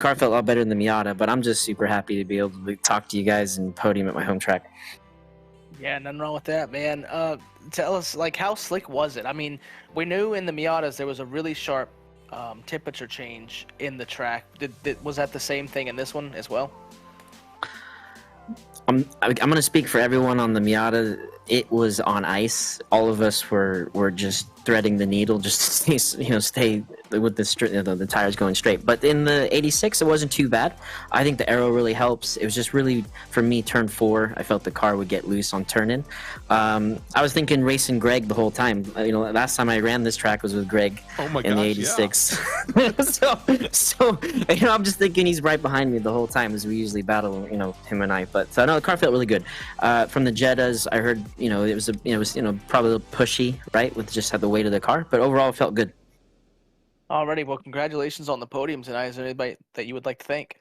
car felt a lot better than the Miata, but I'm just super happy to be able to talk to you guys and podium at my home track. Yeah, nothing wrong with that, man. Tell us, like, how slick was it? I mean, we knew in the Miatas there was a really sharp temperature change in the track. Was that the same thing in this one as well? I'm going to speak for everyone on the Miata. It was on ice. All of us were just threading the needle just to stay with the tires going straight. But in the 86, it wasn't too bad. I think the aero really helps. It was just really, for me, turn 4, I felt the car would get loose on turn-in. I was thinking racing Greg the whole time. Last time I ran this track was with Greg in the 86. Yeah. so I'm just thinking he's right behind me the whole time as we usually battle, him and I. But no, the car felt really good. From the Jettas, I heard, it was probably a little pushy, right, with just had the weight of the car, but overall it felt good. Alrighty, well, congratulations on the podium tonight. Is there anybody that you would like to thank?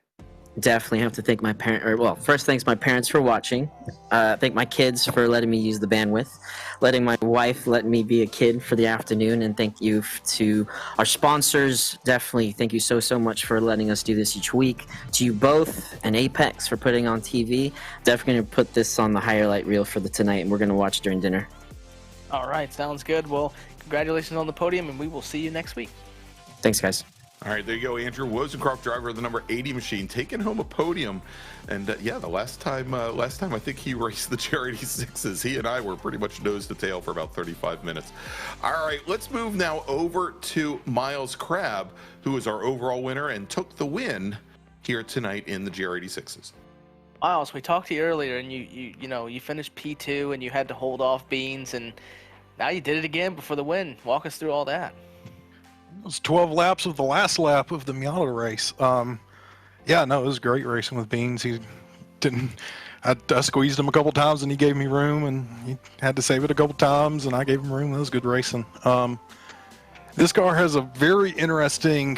Definitely have to thank my parents. First, thanks my parents for watching. Thank my kids for letting me use the bandwidth, letting my wife let me be a kid for the afternoon, and thank you to our sponsors. Definitely thank you so much for letting us do this each week. To you both and Apex for putting on TV. Definitely going to put this on the highlight reel for tonight, and we're going to watch during dinner. All right, sounds good. Well, congratulations on the podium, and we will see you next week. Thanks, guys. All right, there you go. Andrew Wozencroft, driver of the number 80 machine, taking home a podium. And the last time I think he raced the JR86s, he and I were pretty much nose to tail for about 35 minutes. All right, let's move now over to Miles Crabb, who is our overall winner and took the win here tonight in the JR86s. Miles, we talked to you earlier, and you finished P2, and you had to hold off Beans, and now you did it again before the win. Walk us through all that. It was 12 laps of the last lap of the Miata race. It was great racing with Beans. He didn't. I squeezed him a couple times, and he gave me room, and he had to save it a couple times, and I gave him room. That was good racing. This car has a very interesting.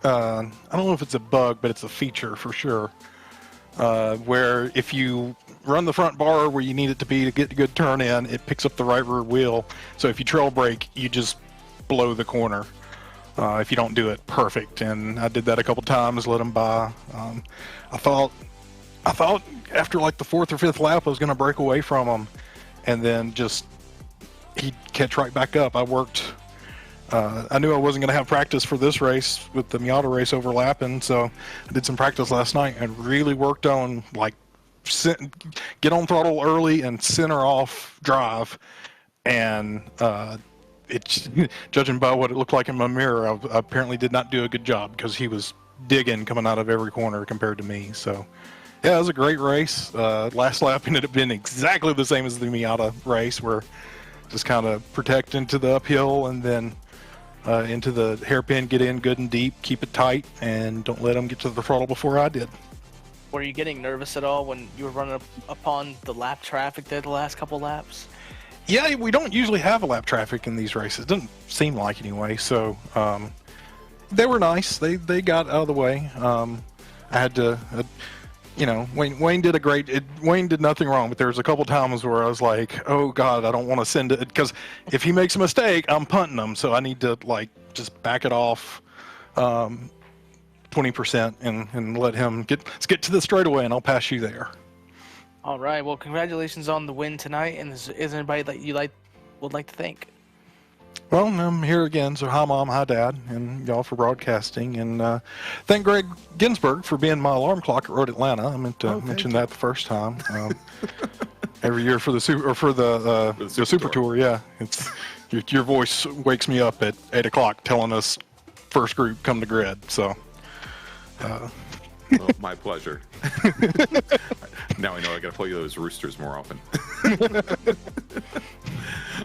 I don't know if it's a bug, but it's a feature for sure. Where if you run the front bar where you need it to be to get a good turn in, it picks up the right rear wheel. So if you trail brake, you just blow the corner if you don't do it perfect. And I did that a couple times, let him by. I thought after like the 4th or 5th lap I was going to break away from him, and then just he'd catch right back up. I worked. I knew I wasn't going to have practice for this race with the Miata race overlapping, so I did some practice last night and really worked on get on throttle early and center off drive. And it's judging by what it looked like in my mirror, I apparently did not do a good job because he was digging coming out of every corner compared to me. So yeah, it was a great race. Last lap ended up being exactly the same as the Miata race, where just kind of protect into the uphill and then into the hairpin, get in good and deep, keep it tight, and don't let them get to the throttle before I did. Were you getting nervous at all when you were running upon the lap traffic there the last couple laps? Yeah, we don't usually have a lap traffic in these races. It doesn't seem like anyway. So they were nice. They got out of the way. I had to, Wayne did Wayne did nothing wrong, but there was a couple times where I was like, oh God, I don't want to send it, because if he makes a mistake, I'm punting him. So I need to just back it off 20% and let him let's get to the straightaway, and I'll pass you there. All right. Well, congratulations on the win tonight. And is there anybody that you would like to thank? Well, I'm here again, so hi Mom, hi Dad, and y'all for broadcasting, and thank Greg Ginsburg for being my alarm clock at Road Atlanta. I meant to mention that the first time. Every year for the Super Tour, yeah, it's your voice wakes me up at 8 o'clock telling us first group come to grid. So, well, my pleasure. Now I know I got to play those roosters more often.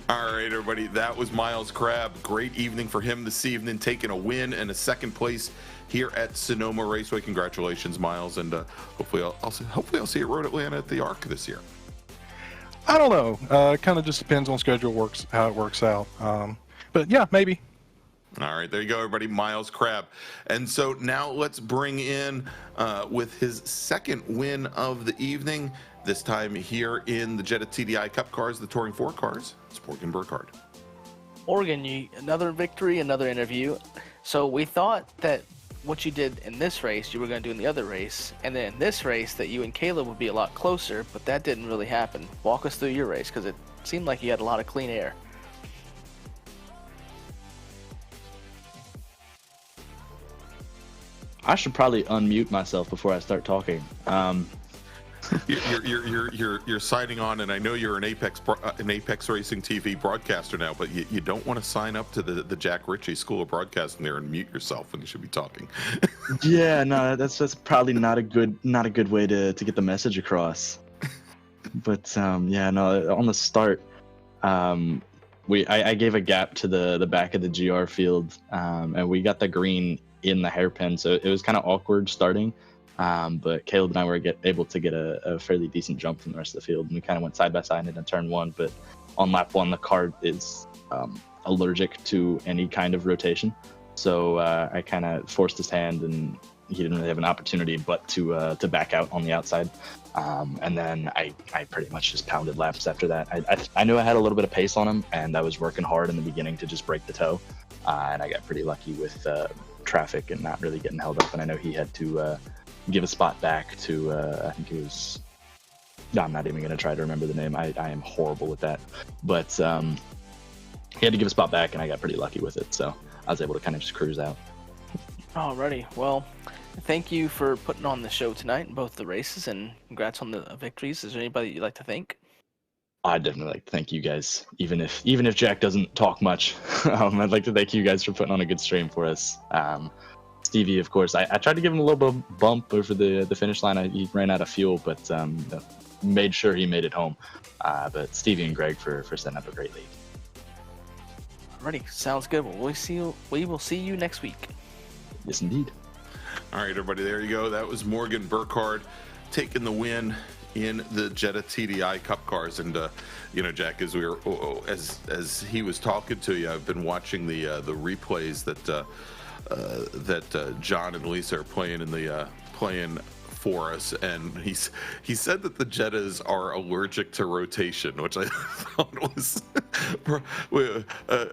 All right, everybody, that was Miles Crabb. Great evening for him this evening, taking a win and a second place here at Sonoma Raceway. Congratulations, Miles, and hopefully I'll see you at Road Atlanta at the Arc this year. I don't know. It kind of just depends on how it works out. But yeah, maybe. All right, there you go, everybody. Miles Crabb. And so now let's bring in with his second win of the evening, this time here in the Jetta TDI Cup cars, the Touring 4 cars. It's Morgan Burkhardt. Morgan, another victory, another interview. So we thought that what you did in this race, you were going to do in the other race, and then in this race that you and Caleb would be a lot closer, but that didn't really happen. Walk us through your race, because it seemed like you had a lot of clean air. I should probably unmute myself before I start talking. You're signing on, and I know you're an Apex Racing TV broadcaster now, but you don't want to sign up to the Jack Ritchie School of Broadcasting there and mute yourself when you should be talking. Yeah, no, that's probably not a good way to get the message across. But yeah, no, on the start, I gave a gap to the back of the GR field, and we got the green in the hairpin, so it was kind of awkward starting. But Caleb and I were able to get a fairly decent jump from the rest of the field, and we kind of went side by side into turn one. But on lap one, the car is allergic to any kind of rotation, so I kind of forced his hand, and he didn't really have an opportunity but to back out on the outside. And then I pretty much just pounded laps after that. I knew I had a little bit of pace on him, and I was working hard in the beginning to just break the toe, and I got pretty lucky with traffic and not really getting held up. And I know he had to give a spot back to I think it was, I'm not even going to try to remember the name. I am horrible with that, but he had to give a spot back, and I got pretty lucky with it, so I was able to kind of just cruise out. Alrighty, well, thank you for putting on the show tonight in both the races, and congrats on the victories. Is there anybody you'd like to thank? I'd definitely like to thank you guys, even if Jack doesn't talk much. I'd like to thank you guys for putting on a good stream for us. Stevie, of course, I tried to give him a little bit of bump over the finish line. He ran out of fuel, but made sure he made it home. But Stevie and Greg for setting up a great lead. Alrighty, sounds good. Well, we will see you next week. Yes, indeed. All right, everybody, there you go. That was Morgan Burkhardt taking the win in the Jetta TDI Cup cars. And Jack, as we were as he was talking to you, I've been watching the replays that John and Lisa are playing for us, and he said that the Jettas are allergic to rotation, which I thought was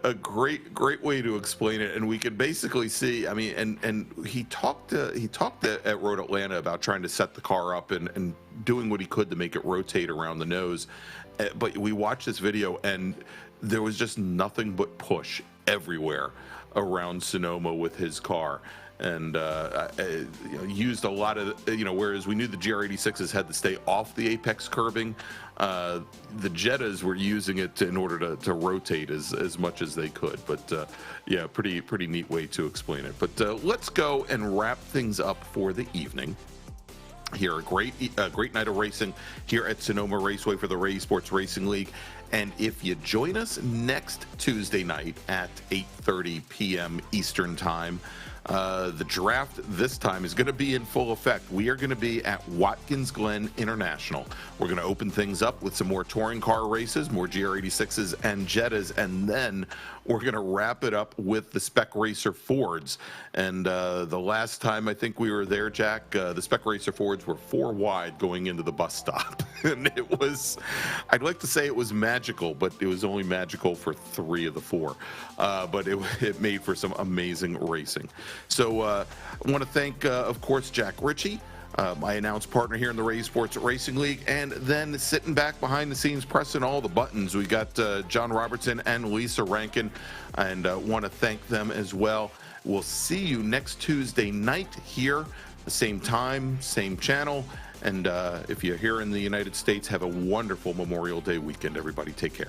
a great way to explain it. And we could basically see, I mean, and he talked at Road Atlanta about trying to set the car up and doing what he could to make it rotate around the nose. But we watched this video, and there was just nothing but push everywhere around Sonoma with his car. And used a lot of, whereas we knew the GR86s had to stay off the apex curbing, the Jettas were using it in order to rotate as much as they could. But yeah, pretty neat way to explain it. But let's go and wrap things up for the evening. Here, a great night of racing here at Sonoma Raceway for the RayEsports Racing League. And if you join us next Tuesday night at 8:30 p.m. Eastern Time, the draft this time is going to be in full effect. We are going to be at Watkins Glen International. We're going to open things up with some more touring car races, more GR86s and Jettas, and then we're going to wrap it up with the Spec Racer Fords. And the last time I think we were there, Jack, the Spec Racer Fords were 4 wide going into the bus stop. And it was, I'd like to say it was magical, but it was only magical for 3 of the 4. But it made for some amazing racing. So I want to thank, of course, Jack Ritchie, my announced partner here in the RayEsports Racing League, and then sitting back behind the scenes pressing all the buttons, we got John Robertson and Lisa Rankin, and want to thank them as well. We'll see you next Tuesday night here, the same time, same channel, and if you're here in the United States, have a wonderful Memorial Day weekend, everybody. Take care.